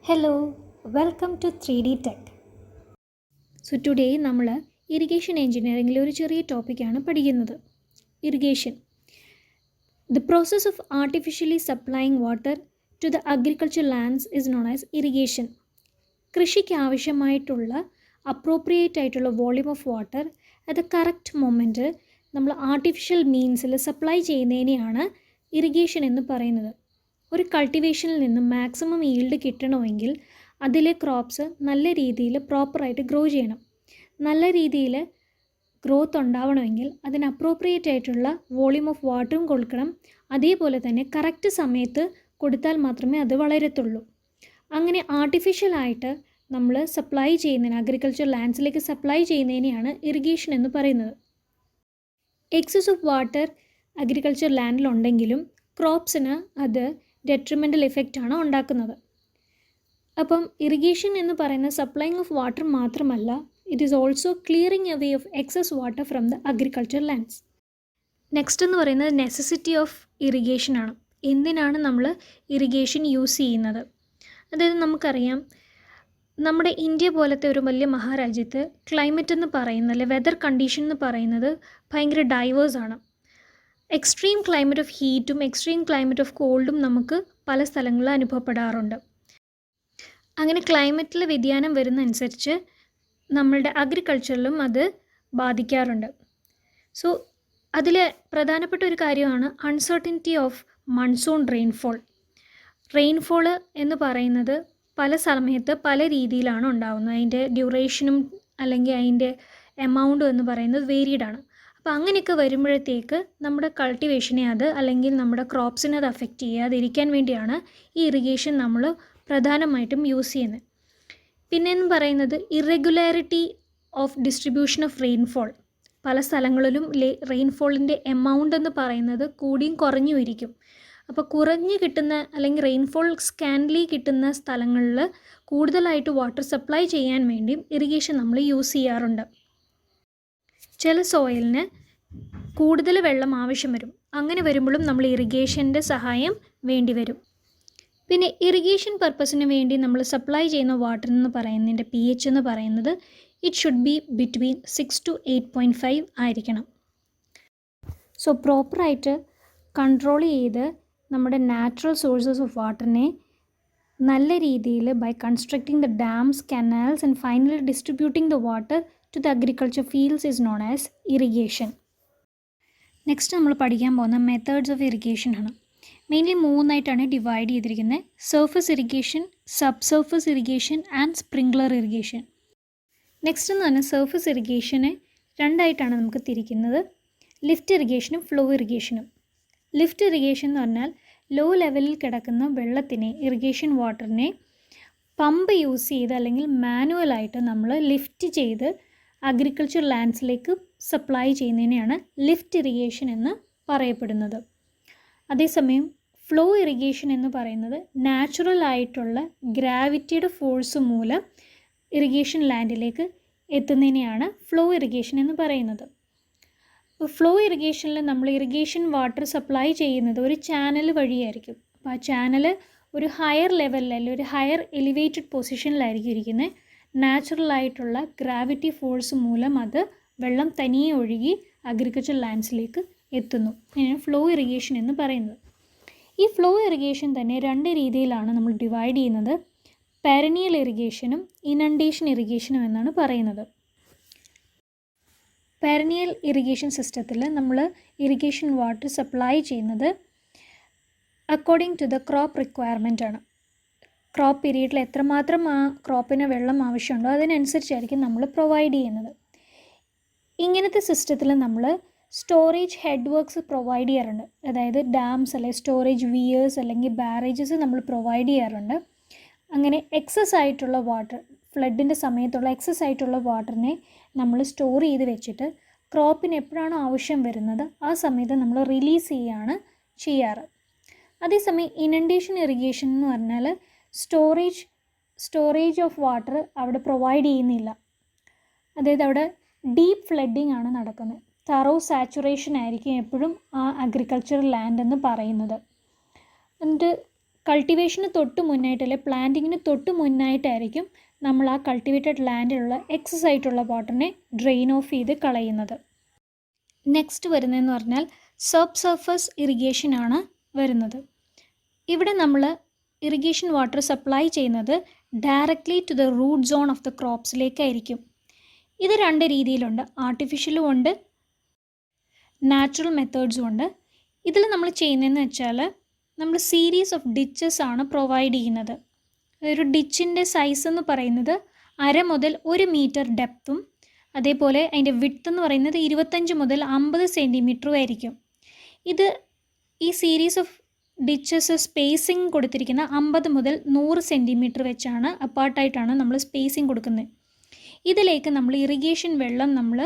Hello, welcome to 3D Tech. So today നമ്മൾ irrigation എഞ്ചിനീയറിംഗിലെ ഒരു ചെറിയ ടോപ്പിക്കാണ് പഠിക്കുന്നത്. Irrigation, the process of artificially supplying water to the agricultural lands is known as irrigation. കൃഷിക്ക് ആവശ്യമായിട്ടുള്ള appropriate ആയിട്ടുള്ള volume of water at the correct moment നമ്മൾ artificial മീൻസിൽ supply ചെയ്യുന്നതിനെയാണ് ഇറിഗേഷൻ എന്ന് പറയുന്നത്. ഒരു കൾട്ടിവേഷനിൽ നിന്ന് മാക്സിമം ഈൽഡ് കിട്ടണമെങ്കിൽ അതിലെ ക്രോപ്സ് നല്ല രീതിയിൽ പ്രോപ്പറായിട്ട് ഗ്രോ ചെയ്യണം. നല്ല രീതിയിൽ ഗ്രോത്ത് ഉണ്ടാവണമെങ്കിൽ അതിന് അപ്രോപ്രിയേറ്റ് ആയിട്ടുള്ള വോളിയം ഓഫ് വാട്ടറും കൊടുക്കണം. അതേപോലെ തന്നെ കറക്റ്റ് സമയത്ത് കൊടുത്താൽ മാത്രമേ അത് വളരത്തുള്ളൂ. അങ്ങനെ ആർട്ടിഫിഷ്യലായിട്ട് നമ്മൾ സപ്ലൈ ചെയ്യുന്നതിന് അഗ്രികൾച്ചർ ലാൻഡ്സിലേക്ക് സപ്ലൈ ചെയ്യുന്നതിനെയാണ് ഇറിഗേഷൻ എന്ന് പറയുന്നത്. എക്സസ് ഓഫ് വാട്ടർ അഗ്രികൾച്ചർ ലാൻഡിലുണ്ടെങ്കിലും ക്രോപ്സിന് അത് ഡെട്രിമെൻ്റൽ ഇഫക്റ്റാണ് ഉണ്ടാക്കുന്നത്. അപ്പം ഇറിഗേഷൻ എന്ന് പറയുന്ന സപ്ലൈങ് ഓഫ് വാട്ടർ മാത്രമല്ല, it is also clearing away of excess water from the agriculture lands. Next എന്ന് പറയുന്നത് നെസസിറ്റി ഓഫ് ഇറിഗേഷനാണ്. എന്തിനാണ് നമ്മൾ ഇറിഗേഷൻ യൂസ് ചെയ്യുന്നത്? അതായത് നമുക്കറിയാം, നമ്മുടെ ഇന്ത്യ പോലത്തെ ഒരു വലിയ മഹാരാജ്യത്ത് ക്ലൈമറ്റ് എന്ന് പറയുന്നത്, അല്ലെ വെതർ കണ്ടീഷൻ എന്ന് പറയുന്നത് ഭയങ്കര ഡൈവേഴ്സാണ്. എക്സ്ട്രീം ക്ലൈമറ്റ് ഓഫ് ഹീറ്റും എക്സ്ട്രീം ക്ലൈമറ്റ് ഓഫ് കോൾഡും നമുക്ക് പല സ്ഥലങ്ങളിൽ അനുഭവപ്പെടാറുണ്ട്. അങ്ങനെ ക്ലൈമറ്റിൽ വ്യതിയാനം വരുന്നതനുസരിച്ച് നമ്മളുടെ അഗ്രികൾച്ചറിലും അത് ബാധിക്കാറുണ്ട്. സോ അതിൽ പ്രധാനപ്പെട്ട ഒരു കാര്യമാണ് അൺസർട്ടനിറ്റി ഓഫ് മൺസൂൺ റെയിൻഫോൾ. റെയിൻഫോള് എന്ന് പറയുന്നത് പല സമയത്ത് പല രീതിയിലാണ് ഉണ്ടാകുന്നത്. അതിൻ്റെ ഡ്യൂറേഷനും അല്ലെങ്കിൽ അതിൻ്റെ എമൗണ്ടും എന്ന് പറയുന്നത് വേരിയഡാണ്. അപ്പോൾ അങ്ങനെയൊക്കെ വരുമ്പോഴത്തേക്ക് നമ്മുടെ കൾട്ടിവേഷനെ അത് അല്ലെങ്കിൽ നമ്മുടെ ക്രോപ്സിനെ അത് അഫക്റ്റ് ചെയ്യാതിരിക്കാൻ വേണ്ടിയാണ് ഈ ഇറിഗേഷൻ നമ്മൾ പ്രധാനമായിട്ടും യൂസ് ചെയ്യുന്നത്. പിന്നെയെന്ന് പറയുന്നത് irregularity of distribution of rainfall. പല സ്ഥലങ്ങളിലും റെയിൻഫോളിൻ്റെ എമൗണ്ട് എന്ന് പറയുന്നത് കൂടിയും കുറഞ്ഞും ഇരിക്കും. അപ്പോൾ കുറഞ്ഞ് കിട്ടുന്ന അല്ലെങ്കിൽ റെയിൻഫോൾ സ്കാൻലി കിട്ടുന്ന സ്ഥലങ്ങളിൽ കൂടുതലായിട്ട് വാട്ടർ സപ്ലൈ ചെയ്യാൻ വേണ്ടിയും ഇറിഗേഷൻ നമ്മൾ യൂസ് ചെയ്യാറുണ്ട്. ചില സോയിലിന് കൂടുതൽ വെള്ളം ആവശ്യം വരും. അങ്ങനെ വരുമ്പോഴും നമ്മൾ ഇറിഗേഷൻ്റെ സഹായം വേണ്ടി വരും. പിന്നെ ഇറിഗേഷൻ പർപ്പസിന് വേണ്ടി നമ്മൾ സപ്ലൈ ചെയ്യുന്ന വാട്ടർ എന്ന് പറയുന്നതിൻ്റെ pH എന്ന് പറയുന്നത് it should be between 6 to 8.5 ആയിരിക്കണം. സോ പ്രോപ്പറായിട്ട് കൺട്രോൾ ചെയ്ത് നമ്മുടെ നാച്ചുറൽ സോഴ്സസ് ഓഫ് വാട്ടറിനെ നല്ല രീതിയിൽ by constructing the dams, canals and finally distributing the water to the agriculture fields is known as irrigation. Next നമ്മൾ പഠിക്കാൻ പോകുന്ന മെത്തേഡ്സ് ഓഫ് ഇറിഗേഷൻ ആണ്. മെയിൻലി 3 ആയിട്ടാണ് ഡിവൈഡ് ചെയ്തിരിക്കുന്നത്: surface irrigation, sub surface irrigation and sprinkler irrigation. Next എന്ന് പറഞ്ഞാൽ surface ഇറിഗേഷനെ 2 ആയിട്ടാണ് നമുക്ക് തിരിക്കുന്നത്: ലിഫ്റ്റ് ഇറിഗേഷനും ഫ്ലോ ഇറിഗേഷനും. ലിഫ്റ്റ് ഇറിഗേഷൻ എന്ന് പറഞ്ഞാൽ ലോ ലെവലിൽ കിടക്കുന്ന വെള്ളത്തിനെ, ഇറിഗേഷൻ വാട്ടറിനെ പമ്പ് യൂസ് ചെയ്ത് അല്ലെങ്കിൽ മാനുവലായിട്ട് നമ്മൾ ലിഫ്റ്റ് ചെയ്ത് അഗ്രികൾച്ചർ ലാൻഡ്സിലേക്ക് സപ്ലൈ ചെയ്യുന്നതിനെയാണ് ലിഫ്റ്റ് ഇറിഗേഷൻ എന്ന് പറയപ്പെടുന്നത്. അതേസമയം ഫ്ലോ ഇറിഗേഷൻ എന്ന് പറയുന്നത് നാച്ചുറൽ ആയിട്ടുള്ള ഗ്രാവിറ്റിയുടെ ഫോഴ്സ് മൂലം ഇറിഗേഷൻ ലാൻഡിലേക്ക് എത്തുന്നതിനെയാണ് ഫ്ലോ ഇറിഗേഷൻ എന്ന് പറയുന്നത്. ഫ്ലോ ഇറിഗേഷനിൽ നമ്മൾ ഇറിഗേഷൻ വാട്ടർ സപ്ലൈ ചെയ്യുന്നത് ഒരു ചാനൽ വഴിയായിരിക്കും. അപ്പോൾ ആ ചാനൽ ഒരു ഹയർ ലെവലിൽ അല്ലെങ്കിൽ ഒരു ഹയർ എലിവേറ്റഡ് പൊസിഷനിലായിരിക്കും ഇരിക്കുന്നത്. നാച്ചുറലായിട്ടുള്ള ഗ്രാവിറ്റി ഫോഴ്സ് മൂലം അത് വെള്ളം തനിയെ ഒഴുകി അഗ്രികൾച്ചർ ലാൻഡ്സിലേക്ക് എത്തുന്നു. ഇതിനാണ് ഫ്ലോ ഇറിഗേഷൻ എന്ന് പറയുന്നത്. ഈ ഫ്ലോ ഇറിഗേഷൻ തന്നെ 2 രീതിയിലാണ് നമ്മൾ ഡിവൈഡ് ചെയ്യുന്നത്: പെരനിയൽ ഇറിഗേഷനും ഇനണ്ടേഷൻ ഇറിഗേഷനും എന്നാണ് പറയുന്നത്. പെരനിയൽ ഇറിഗേഷൻ സിസ്റ്റത്തിൽ നമ്മൾ ഇറിഗേഷൻ വാട്ടർ സപ്ലൈ ചെയ്യുന്നത് according to the crop requirement ആണ്. ക്രോപ്പ് പീരീഡിൽ എത്രമാത്രം ആ ക്രോപ്പിന് വെള്ളം ആവശ്യമുണ്ടോ അതിനനുസരിച്ചായിരിക്കും നമ്മൾ പ്രൊവൈഡ് ചെയ്യുന്നത്. ഇങ്ങനത്തെ സിസ്റ്റത്തിൽ നമ്മൾ സ്റ്റോറേജ് ഹെഡ് വർക്ക്സ് പ്രൊവൈഡ് ചെയ്യാറുണ്ട്. അതായത് ഡാംസ് അല്ലെങ്കിൽ സ്റ്റോറേജ് വിയേഴ്സ് അല്ലെങ്കിൽ ബാരേജസ് നമ്മൾ പ്രൊവൈഡ് ചെയ്യാറുണ്ട്. അങ്ങനെ എക്സസ് ആയിട്ടുള്ള വാട്ടർ, ഫ്ലഡിൻ്റെ സമയത്തുള്ള എക്സസ് ആയിട്ടുള്ള വാട്ടറിനെ നമ്മൾ സ്റ്റോർ ചെയ്ത് വെച്ചിട്ട് ക്രോപ്പിന് എപ്പോഴാണോ ആവശ്യം വരുന്നത് ആ സമയത്ത് നമ്മൾ റിലീസ് ചെയ്യുകയാണ് ചെയ്യാറ്. അതേസമയം ഇനണ്ടേഷൻ ഇറിഗേഷൻ എന്ന് പറഞ്ഞാൽ സ്റ്റോറേജ് ഓഫ് വാട്ടർ അവിടെ പ്രൊവൈഡ് ചെയ്യുന്നില്ല. അതായത് അവിടെ ഡീപ്പ് ഫ്ലഡിങ് ആണ് നടക്കുന്നത്. തറോ സാച്ചുറേഷൻ ആയിരിക്കും എപ്പോഴും ആ അഗ്രികൾച്ചറൽ ലാൻഡ് എന്ന് പറയുന്നത്. എന്നിട്ട് കൾട്ടിവേഷന് തൊട്ട് മുന്നായിട്ട് അല്ലെങ്കിൽ പ്ലാന്റിങ്ങിന് തൊട്ട് മുന്നായിട്ടായിരിക്കും നമ്മൾ ആ കൾട്ടിവേറ്റഡ് ലാൻഡിലുള്ള എക്സസ് ആയിട്ടുള്ള വാട്ടറിനെ ഡ്രെയിൻ ഓഫ് ചെയ്ത് കളയുന്നത്. നെക്സ്റ്റ് വരുന്നതെന്ന് പറഞ്ഞാൽ സബ് സർഫസ് ഇറിഗേഷൻ ആണ് വരുന്നത്. ഇവിടെ നമ്മൾ ഇറിഗേഷൻ വാട്ടർ സപ്ലൈ ചെയ്യുന്നത് directly to the root zone of the ക്രോപ്സിലേക്കായിരിക്കും. ഇത് രണ്ട് രീതിയിലുണ്ട്, ആർട്ടിഫിഷ്യലും ഉണ്ട്, നാച്ചുറൽ മെത്തേഡ്സും ഉണ്ട്. ഇതിൽ നമ്മൾ ചെയ്യുന്നതെന്ന് വെച്ചാൽ നമ്മൾ സീരീസ് ഓഫ് ഡിച്ചസ് ആണ് പ്രൊവൈഡ് ചെയ്യുന്നത്. ഒരു ഡിച്ചിൻ്റെ സൈസ് എന്ന് പറയുന്നത് 1/2 മുതൽ 1 മീറ്റർ ഡെപ്തും അതേപോലെ അതിൻ്റെ വിഡ്ത്ത് എന്ന് പറയുന്നത് 25 മുതൽ 50 സെൻറ്റിമീറ്ററും ആയിരിക്കും. ഈ സീരീസ് ഓഫ് ഡിച്ചസ് സ്പേസിങ് കൊടുത്തിരിക്കുന്ന 50 മുതൽ 100 സെൻറ്റിമീറ്റർ വെച്ചാണ് അപ്പാർട്ടായിട്ടാണ് നമ്മൾ സ്പേസിങ് കൊടുക്കുന്നത്. ഇതിലേക്ക് നമ്മൾ ഇറിഗേഷൻ വെള്ളം നമ്മൾ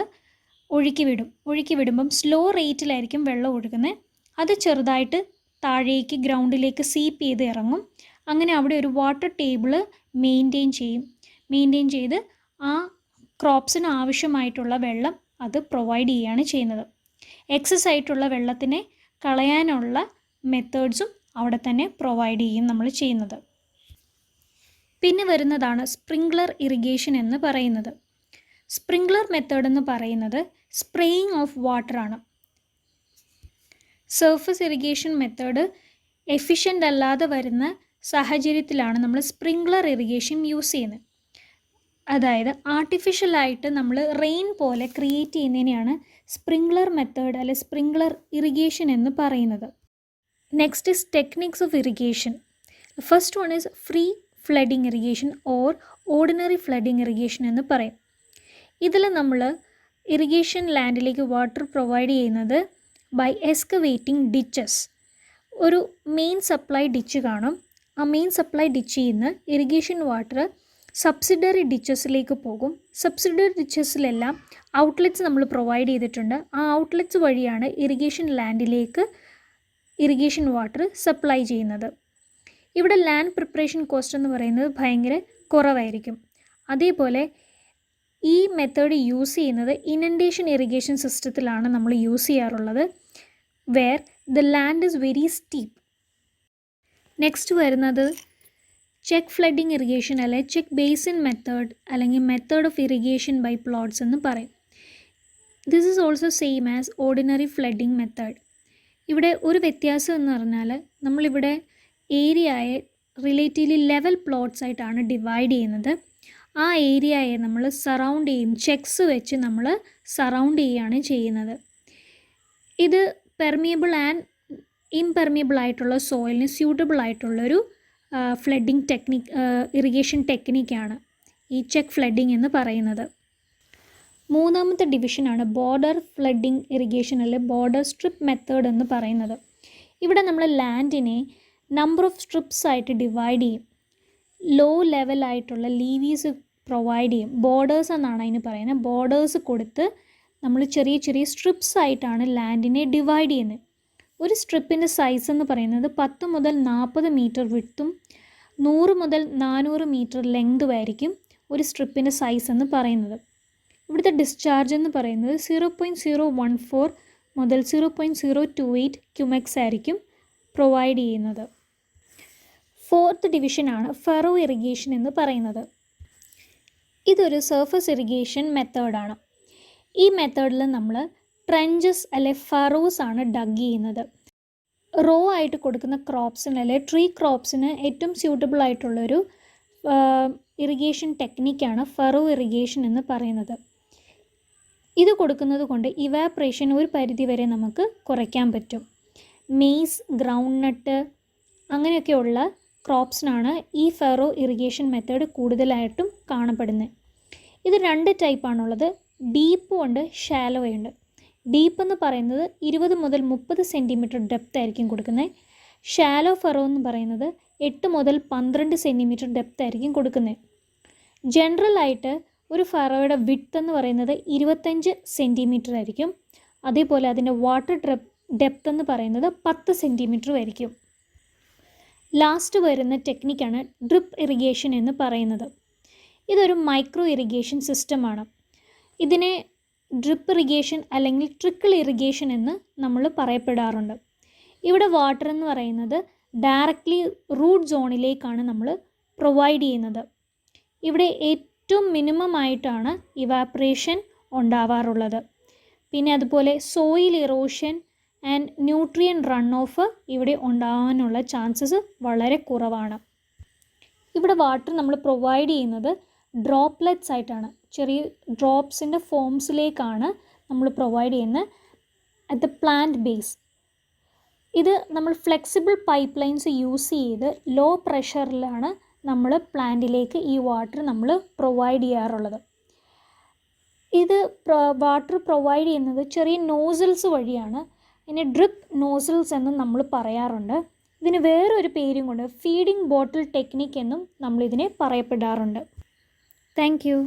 ഒഴുക്കി വിടുമ്പം സ്ലോ റേറ്റിലായിരിക്കും വെള്ളം ഒഴുകുന്നത്. അത് ചെറുതായിട്ട് താഴേക്ക് ഗ്രൗണ്ടിലേക്ക് സീപ്പ് ചെയ്ത് ഇറങ്ങും. അങ്ങനെ അവിടെ ഒരു വാട്ടർ ടേബിൾ മെയിൻറ്റെയിൻ ചെയ്ത് ആ ക്രോപ്സിന് ആവശ്യമായിട്ടുള്ള വെള്ളം അത് പ്രൊവൈഡ് ചെയ്യുകയാണ് ചെയ്യുന്നത്. എക്സസ് ആയിട്ടുള്ള വെള്ളത്തിനെ കളയാനുള്ള മെത്തേഡ്സും അവിടെ തന്നെ പ്രൊവൈഡ് ചെയ്യും നമ്മൾ ചെയ്യുന്നത്. പിന്നെ വരുന്നതാണ് സ്പ്രിംഗ്ലർ ഇറിഗേഷൻ എന്ന് പറയുന്നത്. സ്പ്രിംഗ്ലർ മെത്തേഡ് എന്ന് പറയുന്നത് സ്പ്രേയിങ് ഓഫ് വാട്ടർ ആണ്. സർഫസ് ഇറിഗേഷൻ മെത്തേഡ് എഫിഷ്യൻ്റ് അല്ലാതെ വരുന്ന സാഹചര്യത്തിലാണ് നമ്മൾ സ്പ്രിംഗ്ലർ ഇറിഗേഷൻ യൂസ് ചെയ്യുന്നത്. അതായത് ആർട്ടിഫിഷ്യലായിട്ട് നമ്മൾ റെയിൻ പോലെ ക്രിയേറ്റ് ചെയ്യുന്നതിനെയാണ് സ്പ്രിംഗ്ലർ മെത്തേഡ് അല്ലെ സ്പ്രിംഗ്ലർ ഇറിഗേഷൻ എന്ന് പറയുന്നത്. Next is techniques of irrigation. First one is free flooding irrigation or ordinary flooding irrigation എന്ന് പറയും. ഇതിൽ നമ്മൾ ഇറിഗേഷൻ ലാൻഡിലേക്ക് വാട്ടർ പ്രൊവൈഡ് ചെയ്യുന്നത് ബൈ എക്സ്കവേറ്റിംഗ് ഡിച്ചസ്. ഒരു മെയിൻ സപ്ലൈ ഡിച്ച് കാണും. ആ മെയിൻ സപ്ലൈ ഡിച്ചിൽ നിന്ന് ഇറിഗേഷൻ വാട്ടർ സബ്സിഡറി ഡിച്ചസിലേക്ക് പോകും. സബ്സിഡറി ഡിച്ചസിലെല്ലാം ഔട്ട്ലെറ്റ്സ് നമ്മൾ പ്രൊവൈഡ് ചെയ്തിട്ടുണ്ട്. ആ ഔട്ട്ലെറ്റ്സ് വഴിയാണ് ഇറിഗേഷൻ ലാൻഡിലേക്ക് ഇറിഗേഷൻ വാട്ടർ സപ്ലൈ ചെയ്യുന്നത്. ഇവിടെ ലാൻഡ് പ്രിപ്പറേഷൻ കോസ്റ്റ് എന്ന് പറയുന്നത് ഭയങ്കര കുറവായിരിക്കും. അതേപോലെ ഈ മെത്തേഡ് യൂസ് ചെയ്യുന്നത് ഇനൻഡേഷൻ ഇറിഗേഷൻ സിസ്റ്റത്തിലാണ് നമ്മൾ യൂസ് ചെയ്യാറുള്ളത്, where the land is very steep. Next വരുന്നത് ചെക്ക് ഫ്ലഡിങ് ഇറിഗേഷൻ അല്ലെങ്കിൽ ചെക്ക് ബേസിൻ മെത്തേഡ് അല്ലെങ്കിൽ method of irrigation by plots എന്ന് പറയും. This is also same as ordinary flooding method. ഇവിടെ ഒരു വ്യത്യാസം എന്ന് പറഞ്ഞാൽ നമ്മളിവിടെ ഏരിയയെ റിലേറ്റീവ്ലി ലെവൽ പ്ലോട്ട്സ് ആയിട്ടാണ് ഡിവൈഡ് ചെയ്യുന്നത്. ആ ഏരിയയെ നമ്മൾ സറൗണ്ട് ചെയ്യും, ചെക്സ് വെച്ച് നമ്മൾ സറൗണ്ട് ചെയ്യുകയാണ് ചെയ്യുന്നത്. ഇത് പെർമിയബിൾ ആൻഡ് ഇംപെർമിയബിൾ ആയിട്ടുള്ള സോയിലിന് സ്യൂട്ടബിൾ ആയിട്ടുള്ളൊരു ഫ്ലഡിങ് ടെക്നിക്, ഇറിഗേഷൻ ടെക്നിക്കാണ് ഈ ചെക്ക് ഫ്ലഡിങ് എന്ന് പറയുന്നത്. മൂന്നാമത്തെ ഡിവിഷനാണ് ബോർഡർ ഫ്ലഡിങ് ഇറിഗേഷൻ അല്ലെ ബോർഡർ സ്ട്രിപ്പ് മെത്തേഡ് എന്ന് പറയുന്നത്. ഇവിടെ നമ്മൾ ലാൻഡിനെ നമ്പർ ഓഫ് സ്ട്രിപ്സ് ആയിട്ട് ഡിവൈഡ് ചെയ്യും. ലോ ലെവലായിട്ടുള്ള ലീവീസ് പ്രൊവൈഡ് ചെയ്യും. ബോർഡേഴ്സ് എന്നാണ് അതിന് പറയുന്നത്. ബോർഡേഴ്സ് കൊടുത്ത് നമ്മൾ ചെറിയ ചെറിയ സ്ട്രിപ്സ് ആയിട്ടാണ് ലാൻഡിനെ ഡിവൈഡ് ചെയ്യുന്നത്. ഒരു സ്ട്രിപ്പിൻ്റെ സൈസ് എന്ന് പറയുന്നത് 10 മുതൽ 40 മീറ്റർ വിഡ്ത്തും 100 മുതൽ 400 മീറ്റർ ലെങ്തും ആയിരിക്കും ഒരു സ്ട്രിപ്പിൻ്റെ സൈസ് എന്ന് പറയുന്നത്. ഇവിടുത്തെ ഡിസ്ചാർജ് എന്ന് പറയുന്നത് 0.014 മുതൽ 0.028 ക്യുമെക്സ് ആയിരിക്കും പ്രൊവൈഡ് ചെയ്യുന്നത്. ഫോർത്ത് ഡിവിഷനാണ് ഫറോ ഇറിഗേഷൻ എന്ന് പറയുന്നത്. ഇതൊരു സർഫസ് ഇറിഗേഷൻ മെത്തേഡാണ്. ഈ മെത്തേഡിൽ നമ്മൾ ട്രെഞ്ചസ് അല്ലെ ഫറോസ് ആണ് ഡഗ് ചെയ്യുന്നത്. റോ ആയിട്ട് കൊടുക്കുന്ന ക്രോപ്സിന് അല്ലെ ട്രീ ക്രോപ്സിന് ഏറ്റവും സ്യൂട്ടബിൾ ആയിട്ടുള്ളൊരു ഇറിഗേഷൻ ടെക്നിക്കാണ് ഫറോ ഇറിഗേഷൻ എന്ന് പറയുന്നത്. ഇത് കൊടുക്കുന്നത് കൊണ്ട് ഇവാപ്രേഷൻ ഒരു പരിധി വരെ നമുക്ക് കുറയ്ക്കാൻ പറ്റും. മെയ്സ്, ഗ്രൗണ്ട് നട്ട് അങ്ങനെയൊക്കെയുള്ള ക്രോപ്സിനാണ് ഈ ഫറോ ഇറിഗേഷൻ മെത്തേഡ് കൂടുതലായിട്ടും കാണപ്പെടുന്നത്. ഇത് 2 ടൈപ്പാണുള്ളത്, ഡീപ്പും ഉണ്ട്, ഷാലോയുണ്ട്. ഡീപ്പ് എന്ന് പറയുന്നത് 20 മുതൽ 30 സെൻറ്റിമീറ്റർ ഡെപ്ത് ആയിരിക്കും കൊടുക്കുന്നത്. ഷാലോ ഫറോ എന്ന് പറയുന്നത് 8 മുതൽ 12 സെൻറ്റിമീറ്റർ ഡെപ്ത് ആയിരിക്കും കൊടുക്കുന്നത്. ജനറലായിട്ട് ഒരു ഫറോയുടെ വിഡ്ത്ത് എന്ന് പറയുന്നത് 25 സെൻറ്റിമീറ്റർ ആയിരിക്കും. അതേപോലെ അതിൻ്റെ വാട്ടർ ഡെപ്ത് എന്ന് പറയുന്നത് 10 സെൻറ്റിമീറ്റർ ആയിരിക്കും. ലാസ്റ്റ് വരുന്ന ടെക്നിക്കാണ് ഡ്രിപ്പ് ഇറിഗേഷൻ എന്ന് പറയുന്നത്. ഇതൊരു മൈക്രോ ഇറിഗേഷൻ സിസ്റ്റമാണ്. ഇതിനെ ഡ്രിപ്പ് ഇറിഗേഷൻ അല്ലെങ്കിൽ ട്രിക്കിൾ ഇറിഗേഷൻ എന്ന് നമ്മൾ പറയപ്പെടാറുണ്ട്. ഇവിടെ വാട്ടർ എന്ന് പറയുന്നത് ഡയറക്റ്റ്ലി റൂട്ട് സോണിലേക്കാണ് നമ്മൾ പ്രൊവൈഡ് ചെയ്യുന്നത്. ഇവിടെ ഏറ്റവും മിനിമം ആയിട്ടാണ് ഇവാപ്രേഷൻ ഉണ്ടാവാറുള്ളത്. പിന്നെ അതുപോലെ soil erosion and nutrient run off ഇവിടെ ഉണ്ടാകാനുള്ള ചാൻസസ് വളരെ കുറവാണ്. ഇവിടെ വാട്ടർ നമ്മൾ പ്രൊവൈഡ് ചെയ്യുന്നത് ഡ്രോപ്ലെറ്റ്സ് ആയിട്ടാണ്, ചെറിയ ഡ്രോപ്സിൻ്റെ ഫോംസിലേക്കാണ് നമ്മൾ പ്രൊവൈഡ് ചെയ്യുന്നത് അറ്റ് ദ പ്ലാന്റ് ബേസ്. ഇത് നമ്മൾ ഫ്ലെക്സിബിൾ പൈപ്പ് ലൈൻസ് യൂസ് ചെയ്ത് ലോ പ്രഷറിലാണ് നമ്മൾ പ്ലാന്റിലേക്ക് ഈ വാട്ടർ നമ്മൾ പ്രൊവൈഡ് ചെയ്യാറുള്ളത്. ഇത് വാട്ടർ പ്രൊവൈഡ് ചെയ്യുന്നത് ചെറിയ നോസിൽസ് വഴിയാണ്. ഇതിനെ ഡ്രിപ്പ് നോസിൽസ് എന്നും നമ്മൾ പറയാറുണ്ട്. ഇതിന് വേറൊരു പേരും കൊണ്ട് ഫീഡിംഗ് ബോട്ടിൽ ടെക്നിക്ക് എന്നും നമ്മളിതിനെ പറയപ്പെടാറുണ്ട്. Thank you.